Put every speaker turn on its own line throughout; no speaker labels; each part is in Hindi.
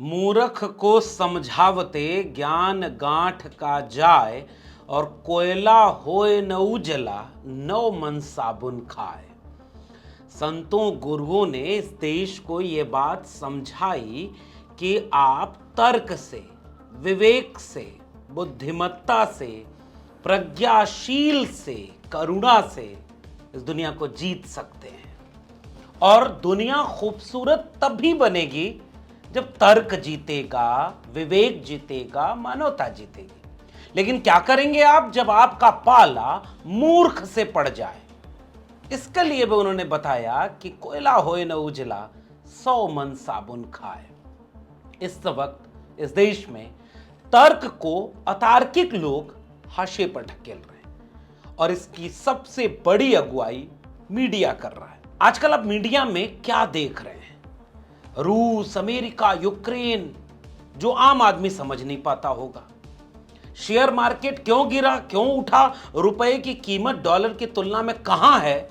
मूर्ख को समझावते ज्ञान गांठ का जाय, और कोयला होए न उजला नौ मन साबुन खाए। संतों गुरुओं ने इस देश को ये बात समझाई कि आप तर्क से, विवेक से, बुद्धिमत्ता से, प्रज्ञाशील से, करुणा से इस दुनिया को जीत सकते हैं। और दुनिया खूबसूरत तब भी बनेगी जब तर्क जीतेगा, विवेक जीतेगा, मानवता जीतेगी। लेकिन क्या करेंगे आप जब आपका पाला मूर्ख से पड़ जाए? इसके लिए भी उन्होंने बताया कि कोयला होए न उजला 100 मन साबुन खाए। इस वक्त इस देश में तर्क को अतार्किक लोग हाशिए पर ढकेल रहे हैं और इसकी सबसे बड़ी अगुवाई मीडिया कर रहा है। आजकल आप मीडिया में क्या देख रहे हैं? रूस, अमेरिका, यूक्रेन, जो आम आदमी समझ नहीं पाता होगा। शेयर मार्केट क्यों गिरा, क्यों उठा, रुपए की कीमत डॉलर की तुलना में कहां है,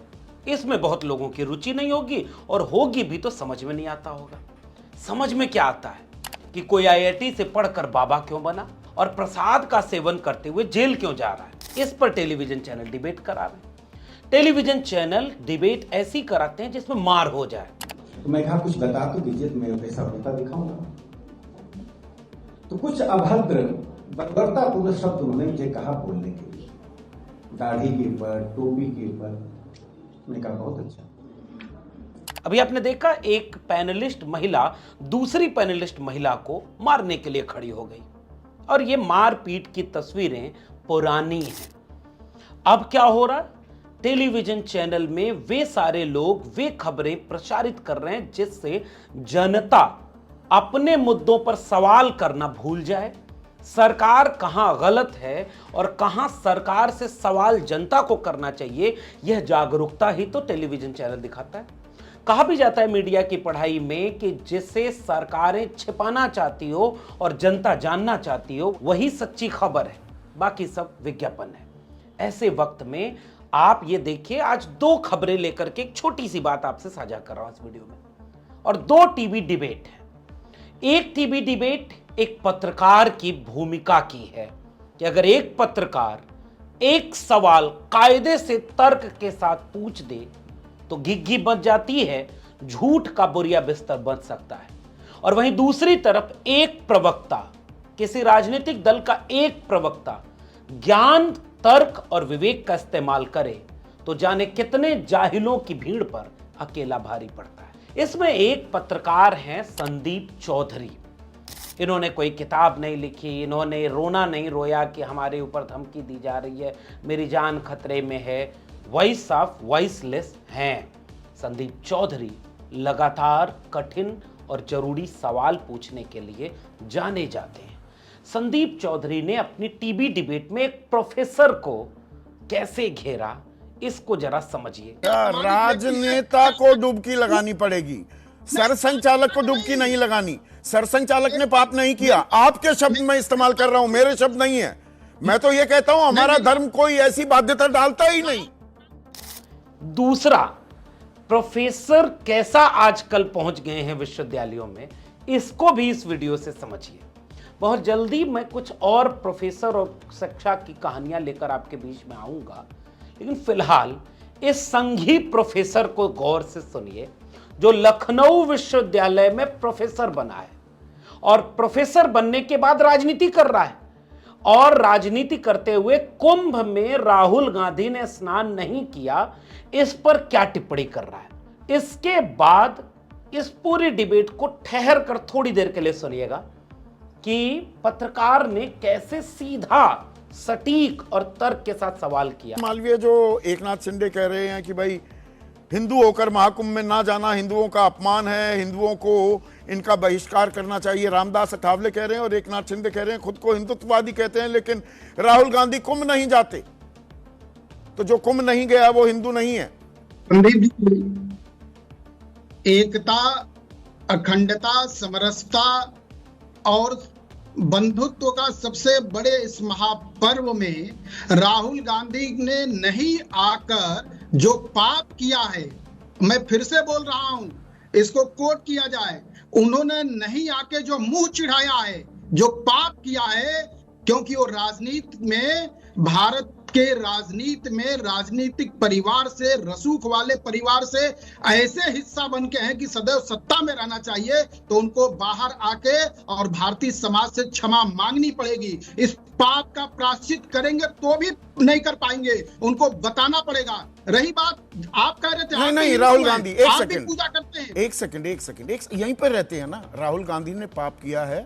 इसमें बहुत लोगों की रुचि नहीं होगी, और होगी भी तो समझ में नहीं आता होगा। समझ में क्या आता है कि कोई आईआईटी से पढ़कर बाबा क्यों बना और प्रसाद का सेवन करते हुए जेल क्यों जा रहा है। इस पर टेलीविजन चैनल डिबेट करा रहे हैं। टेलीविजन चैनल डिबेट ऐसी कराते हैं जिसमें मार हो जाए।
तो मैं कहा कुछ बता तो दीजिए, तो मैं पैसा होता दिखाऊंगा। तो कुछ अभद्र बर्बरतापूर्ण शब्द उन्होंने मुझे कहा बोलने के लिए, दाढ़ी के ऊपर, टोपी के ऊपर। मैंने कहा बहुत अच्छा।
अभी आपने देखा एक पैनलिस्ट महिला दूसरी पैनलिस्ट महिला को मारने के लिए खड़ी हो गई, और ये मारपीट की तस्वीरें पुरानी हैं। अब क्या हो रहा है? टेलीविजन चैनल में वे सारे लोग वे खबरें प्रसारित कर रहे हैं जिससे जनता अपने मुद्दों पर सवाल करना भूल जाए। सरकार कहां गलत है और कहां सरकार से सवाल जनता को करना चाहिए, यह जागरूकता ही तो टेलीविजन चैनल दिखाता है। कहा भी जाता है मीडिया की पढ़ाई में कि जिसे सरकारें छिपाना चाहती हो और जनता जानना चाहती हो वही सच्ची खबर है, बाकी सब विज्ञापन है। ऐसे वक्त में आप ये देखिए, आज दो खबरें लेकर के एक छोटी सी बात आपसे साझा कर रहा हूं इस वीडियो में, और दो टीवी डिबेट है। एक टीवी डिबेट एक पत्रकार की भूमिका की है कि अगर एक पत्रकार एक सवाल कायदे से तर्क के साथ पूछ दे तो घिघी बच जाती है, झूठ का बोरिया बिस्तर बच सकता है। और वहीं दूसरी तरफ एक प्रवक्ता, किसी राजनीतिक दल का एक प्रवक्ता ज्ञान, तर्क और विवेक का इस्तेमाल करे तो जाने कितने जाहिलों की भीड़ पर अकेला भारी पड़ता है। इसमें एक पत्रकार हैं संदीप चौधरी। इन्होंने कोई किताब नहीं लिखी, इन्होंने रोना नहीं रोया कि हमारे ऊपर धमकी दी जा रही है, मेरी जान खतरे में है। वॉइस ऑफ वॉइसलेस हैं संदीप चौधरी। लगातार कठिन और जरूरी सवाल पूछने के लिए जाने जाते हैं। संदीप चौधरी ने अपनी टीवी डिबेट में एक प्रोफेसर को कैसे घेरा, इसको जरा समझिए।
राजनेता को डुबकी लगानी पड़ेगी, सरसंचालक को डुबकी नहीं लगानी। सरसंचालक ने पाप नहीं किया, आपके शब्द में इस्तेमाल कर रहा हूं, मेरे शब्द नहीं है। मैं तो ये कहता हूं हमारा धर्म कोई ऐसी बाध्यता डालता ही नहीं।
दूसरा, प्रोफेसर कैसा आजकल पहुंच गए हैं विश्वविद्यालयों में, इसको भी इस वीडियो से समझिए। बहुत जल्दी मैं कुछ और प्रोफेसर और शिक्षा की कहानियां लेकर आपके बीच में आऊंगा, लेकिन फिलहाल इस संघी प्रोफेसर को गौर से सुनिए जो लखनऊ विश्वविद्यालय में प्रोफेसर बना है और प्रोफेसर बनने के बाद राजनीति कर रहा है, और राजनीति करते हुए कुंभ में राहुल गांधी ने स्नान नहीं किया, इस पर क्या टिप्पणी कर रहा है। इसके बाद इस पूरी डिबेट को ठहर कर थोड़ी देर के लिए सुनिएगा कि पत्रकार ने कैसे सीधा, सटीक और तर्क के साथ सवाल किया।
मालवीय जो एकनाथ शिंदे कह रहे हैं कि भाई हिंदू होकर महाकुंभ में ना जाना हिंदुओं का अपमान है, हिंदुओं को इनका बहिष्कार करना चाहिए। रामदास अठावले कह रहे हैं और एकनाथ शिंदे कह रहे हैं, खुद को हिंदुत्ववादी कहते हैं, लेकिन राहुल गांधी कुंभ नहीं जाते, तो जो कुंभ नहीं गया वो हिंदू नहीं है।
संदीप जी, एकता, अखंडता, समरसता और बंधुत्व का सबसे बड़े इस महापर्व में राहुल गांधी ने नहीं आकर जो पाप किया है, मैं फिर से बोल रहा हूं, इसको कोट किया जाए, उन्होंने नहीं आके जो मुंह चिढ़ाया है, जो पाप किया है, क्योंकि वो राजनीति में, भारत के राजनीति में, राजनीतिक परिवार से, रसूख वाले परिवार से ऐसे हिस्सा बन के हैं कि सदैव सत्ता में रहना चाहिए, तो उनको बाहर आके और भारतीय समाज से क्षमा मांगनी पड़ेगी। इस पाप का प्रायश्चित करेंगे तो भी नहीं कर पाएंगे, उनको बताना पड़ेगा। रही बात, आप कह रहे थे
नहीं
आप
नहीं,
भी
राहुल
हिंदू हैं,
गांधी, एक
आप भी
सेकंड,
पूजा करते हैं।
एक सेकंड, यहीं पर रहते हैं ना। राहुल गांधी ने पाप किया है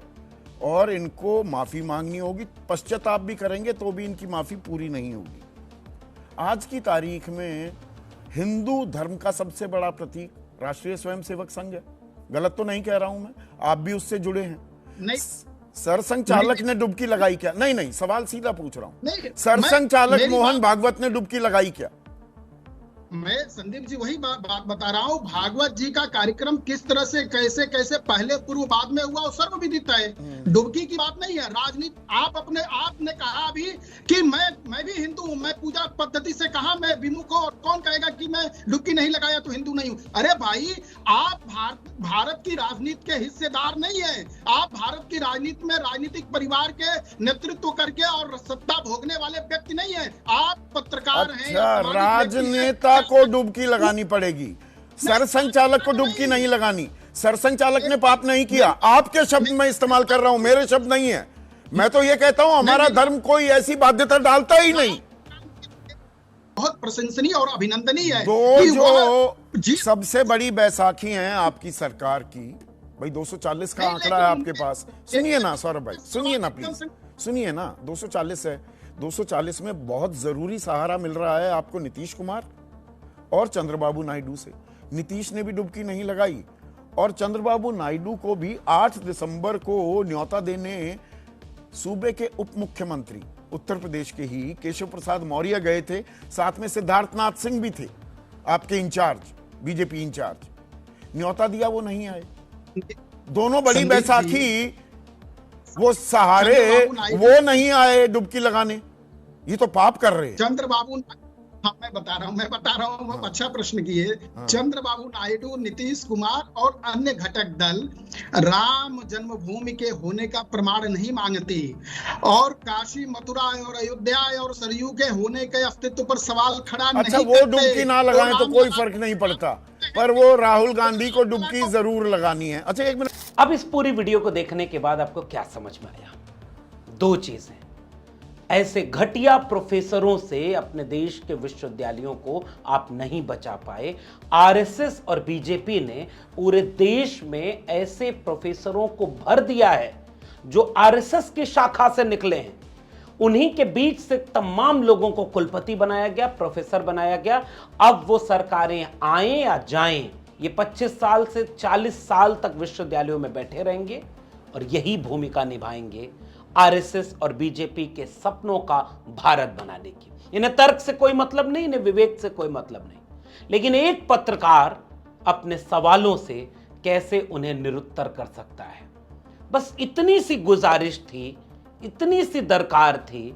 और इनको माफी मांगनी होगी, पश्चाताप भी करेंगे तो भी इनकी माफी पूरी नहीं होगी। आज की तारीख में हिंदू धर्म का सबसे बड़ा प्रतीक राष्ट्रीय स्वयंसेवक संघ है। गलत तो नहीं कह रहा हूं मैं, आप भी उससे जुड़े हैं।
नहीं,
सरसंघ चालक ने डुबकी लगाई क्या? नहीं नहीं, सवाल सीधा पूछ रहा हूं।
नहीं,
सरसंघ चालक
मेरी
मोहन भागवत ने डुबकी लगाई क्या?
मैं संदीप जी वही बात बता रहा हूँ। भागवत जी का कार्यक्रम किस तरह से, कैसे कैसे, पहले पूर्व बाद में हुआ, वो सर्वविदित है। डुबकी की बात नहीं है। राजनीति, आपने कहा अभी कि मैं भी हिंदू हूँ, मैं पूजा पद्धति से कहा मैं विमुख हूँ, और कौन कहेगा कि मैं डुबकी नहीं लगाया तो हिंदू नहीं हूँ? अरे भाई, आप भारत की राजनीति के हिस्सेदार नहीं है। आप भारत की राजनीति में राजनीतिक परिवार के नेतृत्व करके और सत्ता भोगने वाले व्यक्ति नहीं है। आप पत्रकार हैं।
अच्छा, राजनेता को डुबकी लगानी पड़ेगी, सरसंघ चालक को डुबकी नहीं लगानी। सरसंघ चालक ने पाप नहीं किया, आपके शब्द में इस्तेमाल कर रहा हूं, मेरे शब्द नहीं है। मैं तो ये कहता हूं हमारा धर्म कोई ऐसी बाध्यता डालता ही नहीं।
बहुत प्रशंसनीय और अभिनंदनीय है।
दो जो सबसे बड़ी बैसाखी हैं आपकी सरकार की, भाई 240 का आंकड़ा है आपके पास। सुनिए ना सौरभ भाई, सुनिए ना प्लीज, सुनिए ना। 240 है, 240 में बहुत जरूरी सहारा मिल रहा है आपको नीतीश कुमार और चंद्रबाबू नायडू से। नीतीश ने भी डुबकी नहीं लगाई और चंद्रबाबू नायडू को भी 8 दिसंबर को न्योता देने सूबे के उप मुख्यमंत्री उत्तर प्रदेश के ही केशव प्रसाद मौर्य गए थे। साथ में सिद्धार्थनाथ सिंह भी थे, आपके इंचार्ज, बीजेपी इंचार्ज। न्योता दिया, वो नहीं आए। दोनों बड़ी बैसाखी, वो सहारे, वो नहीं आए डुबकी लगाने। ये तो पाप कर रहे हैं
चंद्रबाबू। हाँ, मैं बता रहा हूँ।
हाँ।
अच्छा प्रश्न किए।
हाँ।
चंद्रबाबू नायडू, नीतीश कुमार और अन्य घटक दल राम जन्मभूमि के होने का प्रमाण नहीं मांगते, और काशी, मथुरा और अयोध्या और सरयू के होने के अस्तित्व पर सवाल खड़ा नहीं करते।
अच्छा, वो डुबकी ना लगाएं तो कोई फर्क नहीं पड़ता, पर वो राहुल गांधी को डुबकी जरूर लगानी है। अच्छा, एक मिनट।
अब इस पूरी वीडियो को देखने के बाद आपको क्या समझ में आया? दो चीजें। ऐसे घटिया प्रोफेसरों से अपने देश के विश्वविद्यालयों को आप नहीं बचा पाए। आरएसएस और बीजेपी ने पूरे देश में ऐसे प्रोफेसरों को भर दिया है जो आरएसएस की शाखा से निकले हैं। उन्हीं के बीच से तमाम लोगों को कुलपति बनाया गया, प्रोफेसर बनाया गया। अब वो सरकारें आए या जाएं, ये 25 साल से 40 साल तक विश्वविद्यालयों में बैठे रहेंगे और यही भूमिका निभाएंगे आरएसएस और बीजेपी के सपनों का भारत बनाने की। इन्हें तर्क से कोई मतलब नहीं, इन्हें विवेक से कोई मतलब नहीं, लेकिन एक पत्रकार अपने सवालों से कैसे उन्हें निरुत्तर कर सकता है। बस इतनी सी गुजारिश थी, इतनी सी दरकार थी,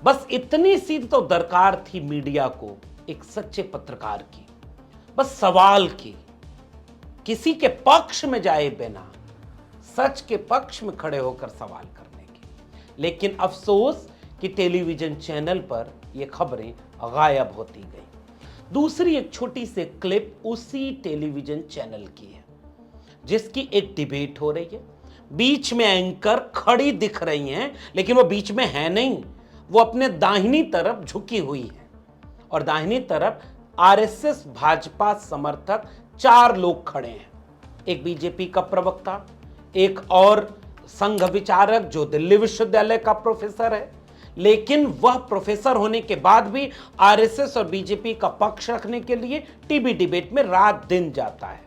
बस इतनी सी तो दरकार थी मीडिया को, एक सच्चे पत्रकार की। बस सवाल की, किसी के पक्ष में जाए बिना सच के पक्ष में खड़े होकर सवाल करने की। लेकिन अफसोस कि टेलीविजन चैनल पर यह खबरें गायब होती गई। दूसरी एक छोटी सी क्लिप उसी टेलीविजन चैनल की है, जिसकी एक डिबेट हो रही है। बीच में एंकर खड़ी दिख रही हैं, लेकिन वो बीच में है नहीं, वो अपने दाहिनी तरफ झुकी हुई है और दाहिनी तरफ आरएसएस भाजपा समर्थक 4 लोग खड़े हैं। एक बीजेपी का प्रवक्ता, एक और संघ विचारक जो दिल्ली विश्वविद्यालय का प्रोफेसर है, लेकिन वह प्रोफेसर होने के बाद भी आरएसएस और बीजेपी का पक्ष रखने के लिए टीवी डिबेट में रात दिन जाता है।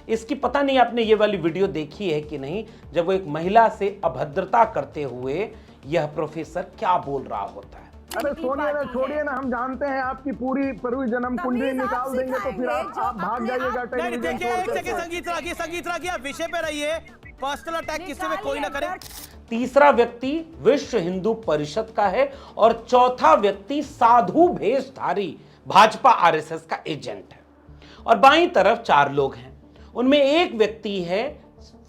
इसकी पता नहीं आपने ये वाली वीडियो देखी है कि नहीं, जब वो एक महिला से अभद्रता करते हुए यह प्रोफेसर क्या बोल रहा होता है।
अरे सोनिए ना, छोड़िए ना, हम जानते हैं आपकी पूरी पूर्व जन्म कुंडली निकाल देंगे तो फिर आप भाग जाइएगा।
नहीं देखिए, एक सेकंड, संगीत रखिए, विषय पे रहिए। पर्सनल अटैक किसी में कोई ना करे।
तीसरा व्यक्ति विश्व हिंदू परिषद का है और चौथा व्यक्ति साधु भेषधारी भाजपा आरएसएस का एजेंट है। और बाईं तरफ 4 लोग हैं। उनमें एक व्यक्ति है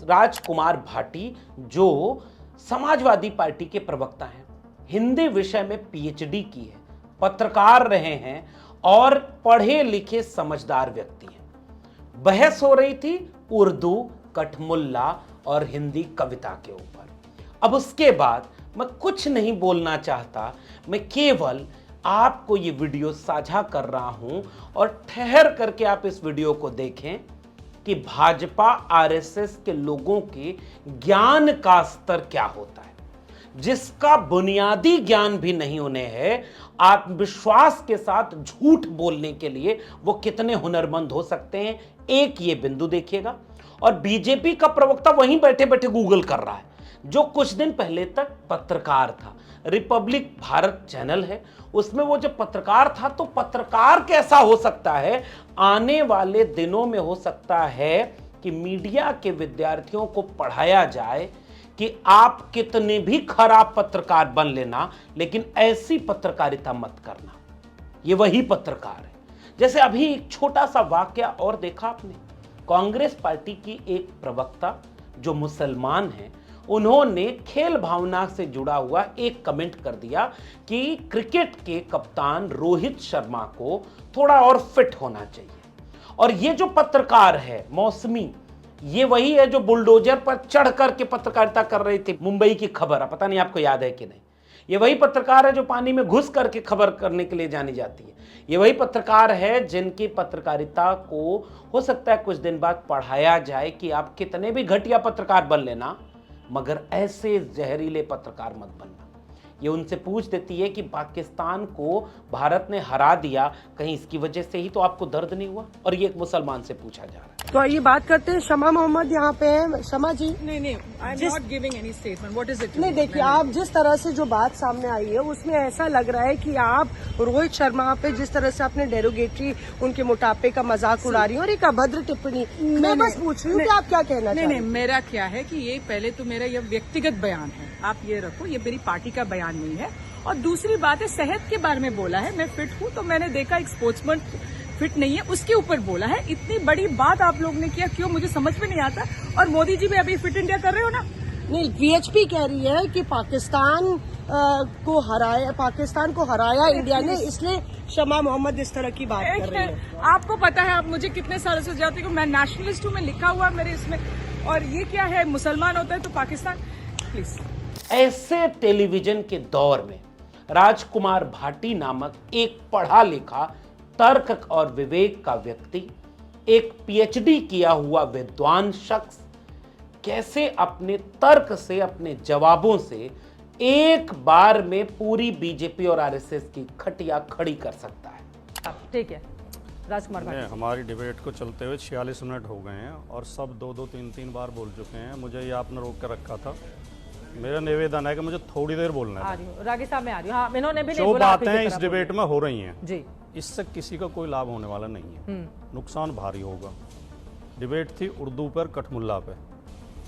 राजकुमार भाटी, जो समाजवादी पार्टी के प्रवक्ता हैं, हिंदी विषय में पीएचडी की है, पत्रकार रहे हैं और पढ़े लिखे समझदार व्यक्ति हैं। बहस हो रही थी उर्दू, कठमुल्ला और हिंदी कविता के ऊपर। अब उसके बाद मैं कुछ नहीं बोलना चाहता, मैं केवल आपको ये वीडियो साझा कर रहा हूं और ठहर करके आप इस वीडियो को देखें कि भाजपा आरएसएस के लोगों के ज्ञान का स्तर क्या होता है, जिसका बुनियादी ज्ञान भी नहीं उन्हें है। आत्मविश्वास के साथ झूठ बोलने के लिए वो कितने हुनरमंद हो सकते हैं, एक ये बिंदु देखिएगा। और बीजेपी का प्रवक्ता वहीं बैठे बैठे गूगल कर रहा है, जो कुछ दिन पहले तक पत्रकार था। रिपब्लिक भारत चैनल है, उसमें वो जब पत्रकार था तो पत्रकार कैसा हो सकता है, आने वाले दिनों में हो सकता है कि मीडिया के विद्यार्थियों को पढ़ाया जाए कि आप कितने भी खराब पत्रकार बन लेना, लेकिन ऐसी पत्रकारिता मत करना। ये वही पत्रकार है। जैसे अभी एक छोटा सा वाकया और देखा आपने, कांग्रेस पार्टी की एक प्रवक्ता जो मुसलमान है, उन्होंने खेल भावना से जुड़ा हुआ एक कमेंट कर दिया कि क्रिकेट के कप्तान रोहित शर्मा को थोड़ा और फिट होना चाहिए। और ये जो पत्रकार है मौसमी, ये वही है जो बुलडोजर पर चढ़ करके पत्रकारिता कर रही थी, मुंबई की खबर, पता नहीं आपको याद है कि नहीं। ये वही पत्रकार है जो पानी में घुस करके खबर करने के लिए जानी जाती है। ये वही पत्रकार है जिनकी पत्रकारिता को हो सकता है कुछ दिन बाद पढ़ाया जाए कि आप कितने भी घटिया पत्रकार बन लेना, मगर ऐसे जहरीले पत्रकार मत बनना। ये उनसे पूछ देती है कि पाकिस्तान को भारत ने हरा दिया, कहीं इसकी वजह से ही तो आपको दर्द नहीं हुआ? और ये एक मुसलमान से पूछा जा रहा है।
तो ये बात करते हैं, शमा मोहम्मद यहाँ पे है। शमा जी,
नहीं, I am not giving any statement. What is it?
नहीं, देखिए, आप जिस तरह से जो बात सामने आई है उसमें ऐसा लग रहा है कि आप रोहित शर्मा पे जिस तरह से आपने डेरोगेटरी, उनके मोटापे का मजाक उड़ा रही है और एक अभद्र टिप्पणी। मैं बस पूछ रही हूँ कि आप क्या कहना चाहते हैं?
नहीं, मेरा क्या है कि ये पहले तो मेरा ये व्यक्तिगत बयान है, आप ये रखो, ये मेरी पार्टी का बयान नहीं है। और दूसरी बात है, सेहत के बारे में बोला है, मैं फिट हूँ, तो मैंने देखा एक स्पोर्ट्समैन फिट नहीं है, उसके ऊपर बोला है। इतनी बड़ी बात आप लोग ने किया क्यों, मुझे समझ में नहीं आता। और मोदी जी भी अभी फिट इंडिया कर रहे हो ना?
नहीं, वीएचपी कह रही है कि पाकिस्तान को हराया इंडिया ने, इसलिए शमा मोहम्मद इस तरह की बात कर रही है।
आपको पता है, आप मुझे कितने सालों से जानते हो, मैं नेशनलिस्ट हूँ, मैं लिखा हुआ मेरे इसमें। और ये क्या है, मुसलमान होता है तो पाकिस्तान, प्लीज।
ऐसे टेलीविजन के दौर में राजकुमार भाटी नामक एक पढ़ा लिखा, तर्क और विवेक का व्यक्ति, एक पीएचडी किया हुआ विद्वान शख्स, कैसे अपने तर्क से, अपने जवाबों से एक बार में पूरी बीजेपी और आरएसएस की खटिया खड़ी कर सकता है?
ठीक है राजकुमार भाटी।
हमारी डिबेट को चलते हुए 46 मिनट हो गए हैं और सब 2-2, 3-3 बार बोल चुके हैं। मुझे ये आपने रोक कर रखा था। मेरा निवेदन है कि मुझे थोड़ी देर बोलना है।
रागी साहब में आ रही हूँ। हाँ, इन्होंने भी नहीं
जो
बोला,
बातें इस डिबेट में हो रही हैं
जी,
इससे किसी का कोई लाभ होने वाला नहीं है, नुकसान भारी होगा। डिबेट थी उर्दू पर, कठमुल्ला पे,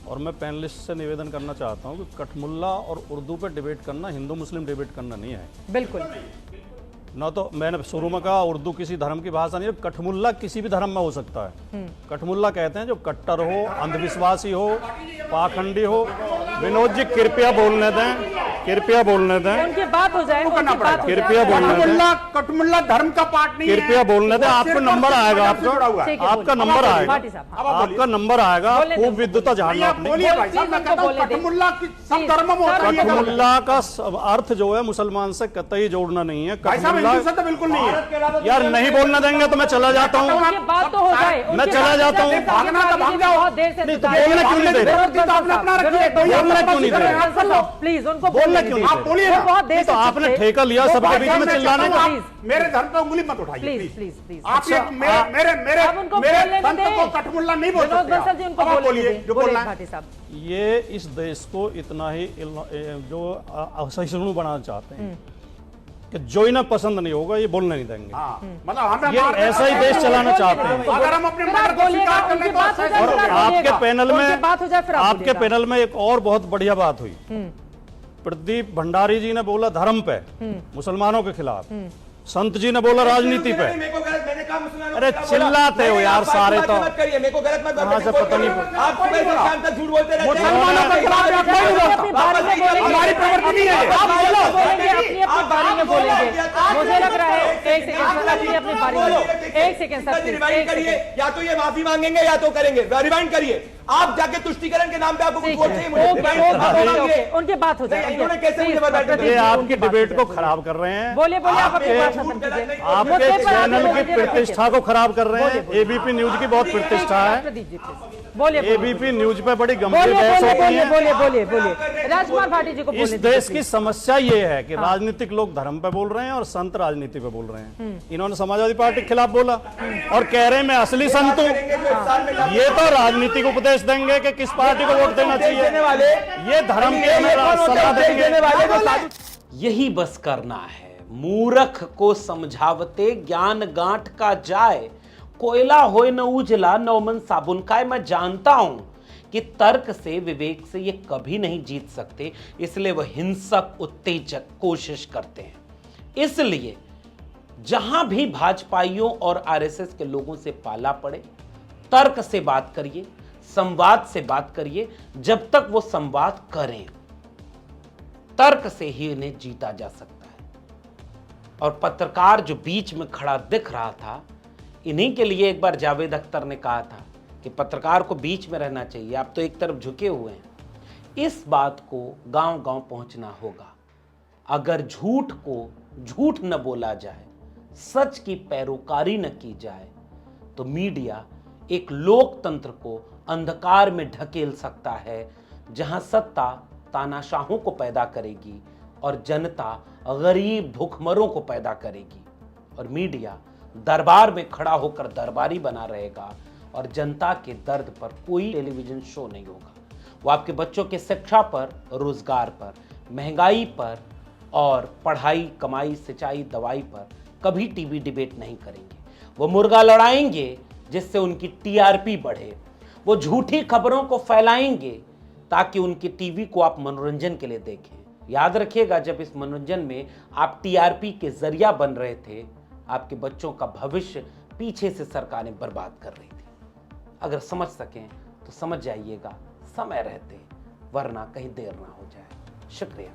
और मैं पैनलिस्ट से निवेदन करना चाहता हूँ कि कठमुल्ला और उर्दू पर डिबेट करना हिंदू मुस्लिम डिबेट करना नहीं है।
बिल्कुल
ना, तो मैंने शुरू में कहा उर्दू किसी धर्म की भाषा नहीं है, कठमुल्ला किसी भी धर्म में हो सकता है। कठमुल्ला कहते हैं जो कट्टर हो, अंधविश्वासी हो, पाखंडी हो। विनोद जी कृपया बोलने दें, कृपया बोलने दें,
उनकी बात हो जाए,
कृपया बोलने दें।
कठमुल्ला धर्म का पार्ट नहीं है।
कृपया बोलने दें, आपका नंबर आएगा, आपका नंबर आएगा, आपका नंबर आएगा। खूब विद्युता झाड़ना अपनी।
कठमुल्ला सब धर्म में होता है।
कठमुल्ला का अर्थ जो है मुसलमान से कतई जोड़ना नहीं है। कठमुल्ला
तो बिल्कुल नहीं है।
यार नहीं बोलना देंगे तो मैं चला जाता हूँ,
बात तो हो जाए,
मैं चला जाता हूँ।
भागना तो भाग जाओ।
बहुत देर से
नहीं तो बोलना क्यों नहीं दे रहे? बोलना क्यों नहीं दे रहे?
प्लीज उनको
बोलना क्यों नहीं
आप बोलिए ना।
बहुत देर
तो आपने ठेका लिया सबके बीच में चिल्लाने का।
मेरे धर्म पे उंगली मत उठाइए
प्लीज प्लीज प्लीज।
आप ये मेरे पंथ को कठमुल्ला नहीं बोल सकते। आप बोलिए जो बोलना है।
भाटी साहब,
ये इस देश को इतना ही जो असहिष्णु बनाना चाहते हैं कि जो इन्हें पसंद नहीं होगा ये बोलने नहीं देंगे।
मतलब
ये ऐसा ही देश चलाना चाहते हैं।
अगर हम अपने मर्द को स्वीकार कर लें तो
और आपके पैनल में,
बात हो जाए फिर
आपके पैनल में एक और बहुत बढ़िया बात हुई। प्रदीप भंडारी जी ने बोला धर्म पे, मुसलमानों के खिलाफ। संत जी ने बोला राजनीति पे।
मेरे को गलत, मैंने कहा सुना।
अरे चिल्लाते हो यार सारे तो।
मत करिए, मेरे को गलत मत
कहाँ से पता नहीं।
आप सुबह से शाम तक झूठ बोलते रहते हैं।
मुसलमानों के खिलाफ आप कोई नहीं बोलते।
हमारी प्रवृत्ति नहीं है।
आप बोलेंगे अपनी बारी में बोलेंगे। मुझे लग रहा है एक सेकंड अपनी बारी में, एक सेकंड सर
रिवाइंड करिए, या तो ये माफी मांगेंगे या तो करेंगे। रिवाइंड करिए, आप जाके तुष्टीकरण के नाम पे आपको कुछ वोट चाहिए मुझे।
उनकी बात हो जाए।
इन्होंने कैसे मुझे बता
ये आपकी डिबेट को खराब कर रहे हैं।
बोलिए बोलिए, आप अपनी बात खत्म कीजिए।
आपके चैनल की प्रतिष्ठा को खराब कर रहे हैं। एबीपी न्यूज की बहुत प्रतिष्ठा है।
बोलिए,
एबीपी न्यूज पे बड़ी गंभीर बहस होती है।
बोलिए बोलिए बोलिए। राजकुमार भाटी जी को
इस देश की समस्या ये है कि राजनीतिक लोग धर्म पे बोल रहे हैं और संत राजनीति पे बोल रहे हैं। इन्होंने समाजवादी पार्टी के खिलाफ बोला और कह रहे हैं मैं असली संत हूं। ये तो राजनीतिक उपदेश देंगे कि किस पार्टी को वोट देना चाहिए। ये धर्म के सलाह देंगे।
यही बस करना है, मूर्ख को समझावते ज्ञान गांठ का जाए, कोयला होए न उजला नौमन साबुन खाए। मैं जानता हूं कि तर्क से विवेक से ये कभी नहीं जीत सकते, इसलिए वह हिंसक उत्तेजक कोशिश करते हैं। इसलिए जहां भी भाजपाइयों और आरएसएस के लोगों से पाला पड़े, तर्क से बात करिए, संवाद से बात करिए। जब तक वो संवाद करें, तर्क से ही इन्हें जीता जा सकता है। और पत्रकार जो बीच में खड़ा दिख रहा था, इन्हीं के लिए एक बार जावेद अख्तर ने कहा था कि पत्रकार को बीच में रहना चाहिए, आप तो एक तरफ झुके हुए हैं। इस बात को गांव-गांव पहुंचना होगा। अगर झूठ को झूठ न बोला जाए, सच की पैरोकारी न की जाए, तो मीडिया एक लोकतंत्र को अंधकार में ढकेल सकता है, जहां सत्ता तानाशाहों को पैदा करेगी और जनता गरीब भूखमरों को पैदा करेगी, और मीडिया दरबार में खड़ा होकर दरबारी बना रहेगा और जनता के दर्द पर कोई टेलीविजन शो नहीं होगा। वो आपके बच्चों के शिक्षा पर, रोजगार पर, महंगाई पर और पढ़ाई, कमाई, सिंचाई, दवाई पर कभी टीवी डिबेट नहीं करेंगे। वो मुर्गा लड़ाएंगे जिससे उनकी टीआरपी बढ़े। वो झूठी खबरों को फैलाएंगे ताकि उनकी टीवी को आप मनोरंजन के लिए देखें। याद रखिएगा, जब इस मनोरंजन में आप टीआरपी के जरिया बन रहे थे, आपके बच्चों का भविष्य पीछे से सरकारें बर्बाद कर रही थी। अगर समझ सकें तो समझ जाइएगा समय रहते, वरना कहीं देर ना हो जाए। शुक्रिया।